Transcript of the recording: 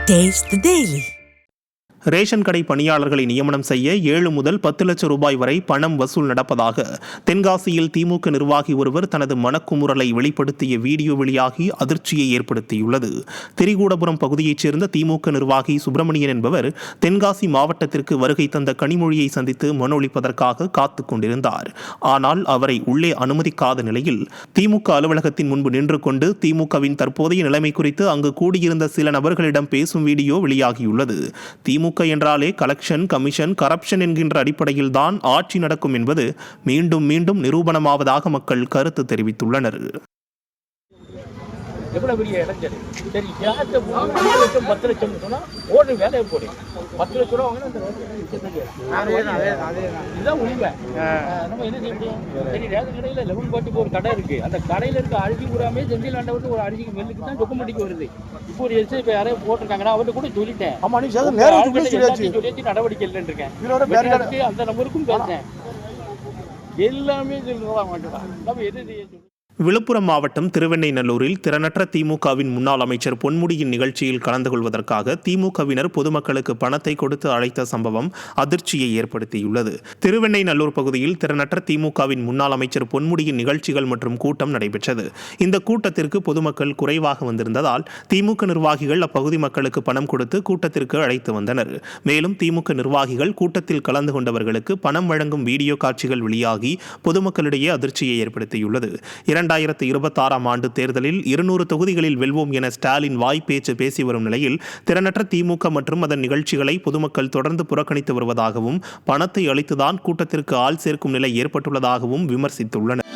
Taste the Daily. Ration கடை பணியாளர்களை நியமனம் செய்ய 7 முதல் 10 லட்சம் ரூபாய் வரை பணம் வசூல் நடப்பதாக தென்காசியில் திமுக நிர்வாகி ஒருவர் தனது மனக்குமுறலை வெளிப்படுத்திய வீடியோ வெளியாகி அதிர்ச்சியை ஏற்படுத்தியுள்ளது. திரிகூடபுரம் பகுதியைச் சேர்ந்த திமுக நிர்வாகி சுப்பிரமணியன் என்பவர் தென்காசி மாவட்டத்திற்கு வருகை தந்த கனிமொழியை சந்தித்து மனு அளிப்பதற்காக காத்துக் கொண்டிருந்தார். ஆனால் அவரை உள்ளே அனுமதிக்காத நிலையில் திமுக அலுவலகத்தின் முன்பு நின்று கொண்டு திமுகவின் தற்போதைய நிலைமை குறித்து அங்கு கூடியிருந்த சில நபர்களிடம் பேசும் வீடியோ வெளியாகியுள்ளது. திமுக என்றாலே கலெக்ஷன், கமிஷன், கரப்ஷன் என்கின்ற அடிப்படையில் தான் ஆட்சி நடக்கும் என்பது மீண்டும் மீண்டும் நிரூபணமாவதாக மக்கள் கருத்து தெரிவித்துள்ளனர். எவ்வளவு பெரிய இளைஞர் சரி, 5 லட்சம் 10 லட்சம் சொன்னா ஓடு வேலையை போடு. 10 லட்சம் ரூபா இதுதான் உண்மை. நம்ம என்ன செய்ய முடியும்? சரி, ரேஷன் கடையில் 1144 ஒரு கடை இருக்கு. அந்த கடையில் இருக்க அரிசி பூராமே செந்தில் ஆண்டவருக்கு ஒரு அரிசி மில்லுக்கு தான் டொக்குமெண்ட்டுக்கு வருது. இப்போ ஒரு எஸ்ஐ இப்போ யாரையும் போட்டிருக்காங்கன்னா அவர்கிட்ட கூட சொல்லிட்டேன், சொல்லி நடவடிக்கை இல்லைன்னு இருக்கேன். அந்த நம்பருக்கும் பேசுறேன், எல்லாமே சொல்ல மாட்டேன். நம்ம எது செய்ய விழுப்புரம் மாவட்டம் திருவெண்ணைநல்லூரில் திறனற்ற திமுகவின் முன்னாள் அமைச்சர் பொன்முடியின் நிகழ்ச்சியில் கலந்து கொள்வதற்காக திமுகவினர் பொதுமக்களுக்கு பணத்தை கொடுத்து அழைத்த சம்பவம் அதிர்ச்சியை ஏற்படுத்தியுள்ளது. திருவெண்ணைநல்லூர் பகுதியில் திறனற்ற திமுகவின் முன்னாள் அமைச்சர் பொன்முடியின் நிகழ்ச்சிகள் மற்றும் கூட்டம் நடைபெற்றது. இந்த கூட்டத்திற்கு பொதுமக்கள் குறைவாக வந்திருந்ததால் திமுக நிர்வாகிகள் அப்பகுதி மக்களுக்கு பணம் கொடுத்து கூட்டத்திற்கு அழைத்து வந்தனர். மேலும் திமுக நிர்வாகிகள் கூட்டத்தில் கலந்து கொண்டவர்களுக்கு பணம் வழங்கும் வீடியோ காட்சிகள் வெளியாகி பொதுமக்களிடையே அதிர்ச்சியை ஏற்படுத்தியுள்ளது. 2026ஆம் ஆண்டு தேர்தலில் 200 தொகுதிகளில் வெல்வோம் என ஸ்டாலின் வாய்ப்பேச்சு பேசி வரும் நிலையில் திறனற்ற திமுக மற்றும் அதன் நிகழ்ச்சிகளை பொதுமக்கள் தொடர்ந்து புறக்கணித்து வருவதாகவும் பணத்தை அளித்துதான் கூட்டத்திற்கு ஆள் சேர்க்கும் நிலை ஏற்பட்டுள்ளதாகவும் விமர்சித்துள்ளனர்.